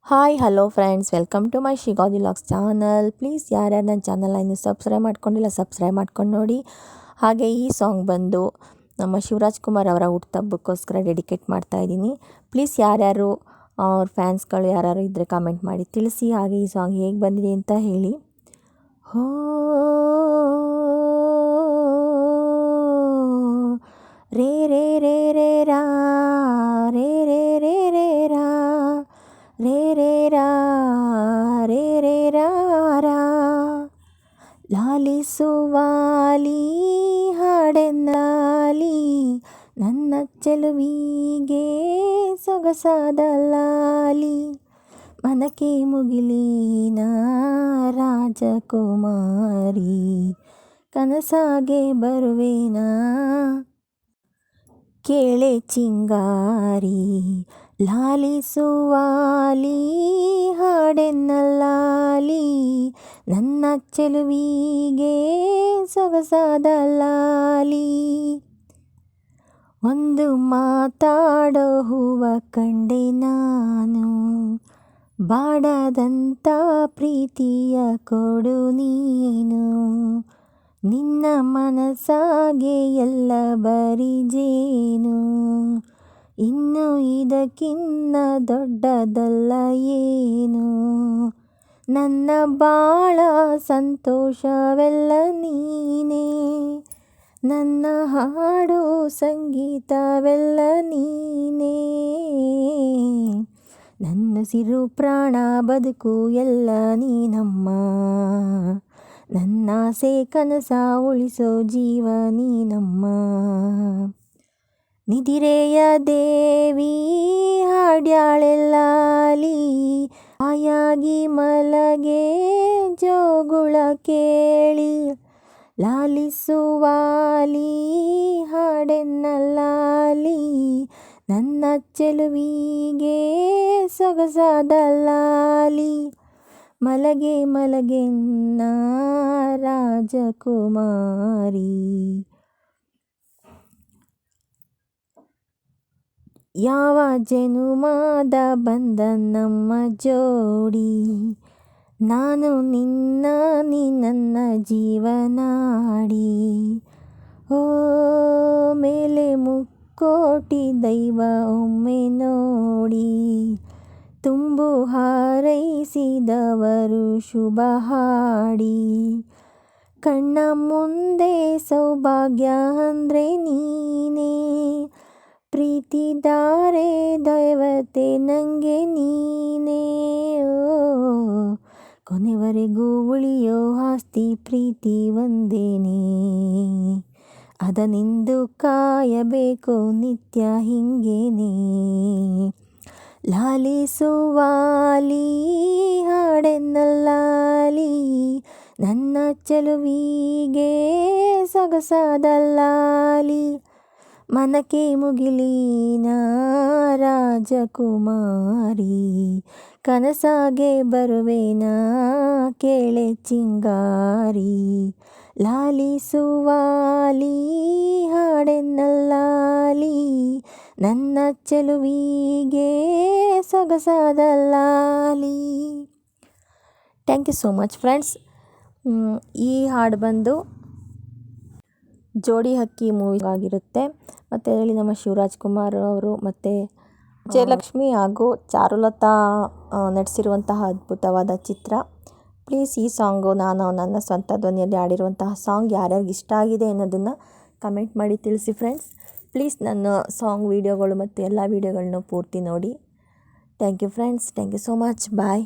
Hi hello friends, welcome to my ಶಿಗಾದಿ logs channel. Please ಯಾರ್ಯಾರು ನನ್ನ ಚಾನಲ್ನ ಇನ್ನೂ ಸಬ್ಸ್ಕ್ರೈಬ್ ಮಾಡ್ಕೊಂಡಿಲ್ಲ ಸಬ್ಸ್ಕ್ರೈಬ್ ಮಾಡ್ಕೊಂಡು ನೋಡಿ. ಹಾಗೆ ಈ ಸಾಂಗ್ ಬಂದು ನಮ್ಮ ಶಿವರಾಜ್ ಕುಮಾರ್ ಅವರ ಹುಟ್ಟುಹಬ್ಬಕ್ಕೋಸ್ಕರ ಡೆಡಿಕೇಟ್ ಮಾಡ್ತಾ ಇದ್ದೀನಿ. ಪ್ಲೀಸ್ ಯಾರ್ಯಾರು ಅವ್ರ ಫ್ಯಾನ್ಸ್ಗಳು ಯಾರ್ಯಾರು ಇದ್ದರೆ ಕಾಮೆಂಟ್ ಮಾಡಿ ತಿಳಿಸಿ. ಹಾಗೆ ಈ ಸಾಂಗ್ ಹೇಗೆ ಬಂದಿದೆ ಅಂತ ಹೇಳಿ. ಹೋ ರೇ ರೇ ರೇ ರೇ ರಾ ರೇ ರೇ ರೇ ರೇ ರಾ ರೇ ರೇ ರಾ ರೇ ರೇ ರಾ ರಾ ಲಾಲಿಸುವಾಲಿ ಹಾಡೆನ್ನಾಲಿ ನನ್ನ ಚೆಲುವಿಗೆ ಸೊಗಸಾದ ಲಾಲಿ ಮನಕ್ಕೆ ಮುಗಿಲಿನ ರಾಜಕುಮಾರಿ ಕನಸಾಗೆ ಬರುವೇನಾ ಕೇಳೆ ಚಿಂಗಾರಿ ಲಾಲಿಸುವಾಲಿ ಹಾಡೆನ್ನಲಾಲಿ ನನ್ನ ಚೆಲುವಿಗೆ ಸೊಗಸಾದ ಲಾಲಿ ಒಂದು ಮಾತಾಡೋ ಹೂವ ಕಂಡೆ ನಾನು ಬಾಡದಂಥ ಪ್ರೀತಿಯ ಕೊಡು ನೀನು ನಿನ್ನ ಮನಸ್ಸಾಗೆ ಎಲ್ಲ ಬರಿಜೇನು ಇನ್ನು ಇದಕ್ಕಿನ್ನ ದೊಡ್ಡದಲ್ಲ ಏನು ನನ್ನ ಬಾಳ ಸಂತೋಷವೆಲ್ಲ ನೀನೇ ನನ್ನ ಹಾಡು ಸಂಗೀತವೆಲ್ಲ ನೀನೇ ನನ್ನ ಸಿರು ಪ್ರಾಣ ಬದುಕು ಎಲ್ಲ ನೀನಮ್ಮ ನನ್ನಾಸೆ ಕನಸ ಉಳಿಸೋ ಜೀವ ನೀನಮ್ಮ ನಿಧಿರೆಯ ದೇವಿ ಹಾಡ್ಯಾಳೆಲ್ಲಾಲಿ ಆಯಾಗಿ ಮಲಗೆ ಜೋಗುಳ ಕೇಳಿ ಲಾಲಿಸುವಾಲಿ ಹಾಡೆನ್ನಲಾಲಿ ನನ್ನ ಚೆಲುವಿಗೆ ಸೊಗಸಾದ ಲಾಲಿ ಮಲಗೆ ಮಲಗೆನ್ನ ರಾಜಕುಮಾರಿ ಯಾವ ಜನುಮದ ಬಂದ ನಮ್ಮ ಜೋಡಿ ನಾನು ನಿನ್ನ ನೀ ನನ್ನ ಜೀವನಾಡಿ ಓ ಮೇಲೆ ಮುಕ್ಕೋಟಿ ದೈವ ಒಮ್ಮೆ ನೋಡಿ ತುಂಬು ಹಾರೈಸಿದವರು ಶುಭ ಹಾಡಿ ಕಣ್ಣ ಮುಂದೆ ಸೌಭಾಗ್ಯ ಅಂದರೆ ನೀನೇ ಪ್ರೀತಿದಾರೆ ದೈವತೆ ನನಗೆ ನೀನೇ ಕೊನೆವರೆಗೂ ಉಳಿಯೋ ಆಸ್ತಿ ಪ್ರೀತಿ ಒಂದೇನೇ ಅದನೆಂದು ಕಾಯಬೇಕು ನಿತ್ಯ ಹಿಂಗೇನೆ ಲಾಲಿಸುವಾಲಿ ಹಾಡೆನ್ನಲಾಲಿ ನನ್ನ ಚೆಲುವಿಗೆ ಸೊಗಸಾದ ಲಾಲಿ ಮನಕ್ಕೆ ಮುಗಿಲಿನ ರಾಜಕುಮಾರಿ ಕನಸಾಗೆ ಬರುವೇನಾ ಕೇಳೆ ಚಿಂಗಾರಿ ಲಾಲಿಸುವಾಲಿ ಹಾಡೆನ್ನಲಾಲಿ ನನ್ನ ಚೆಲುವಿಗೆ ಸೊಗಸಾದ ಲಾಲಿ. Thank you so much friends. ಈ ಹಾಡು ಬಂದು ಜೋಡಿ ಹಕ್ಕಿ ಮೂವಿ ಆಗಿರುತ್ತೆ. ಮತ್ತು ಅದರಲ್ಲಿ ನಮ್ಮ ಶಿವರಾಜ್ ಕುಮಾರ್ ಅವರು ಮತ್ತು ಜಯಲಕ್ಷ್ಮಿ ಹಾಗೂ ಚಾರುಲತಾ ನಟಿಸಿರುವಂತಹ ಅದ್ಭುತವಾದ ಚಿತ್ರ. ಪ್ಲೀಸ್ ಈ ಸಾಂಗು ನಾನು ನನ್ನ ಸ್ವಂತ ಧ್ವನಿಯಲ್ಲಿ ಆಡಿರುವಂತಹ ಸಾಂಗ್ ಯಾರ್ಯಾರಿಗೆ ಇಷ್ಟ ಆಗಿದೆ ಅನ್ನೋದನ್ನು ಕಮೆಂಟ್ ಮಾಡಿ ತಿಳಿಸಿ ಫ್ರೆಂಡ್ಸ್. ಪ್ಲೀಸ್ ನನ್ನ ಸಾಂಗ್ ವೀಡಿಯೋಗಳು ಮತ್ತು ಎಲ್ಲ ವೀಡಿಯೋಗಳನ್ನೂ ಪೂರ್ತಿ ನೋಡಿ. Thank you friends. Thank you so much. Bye.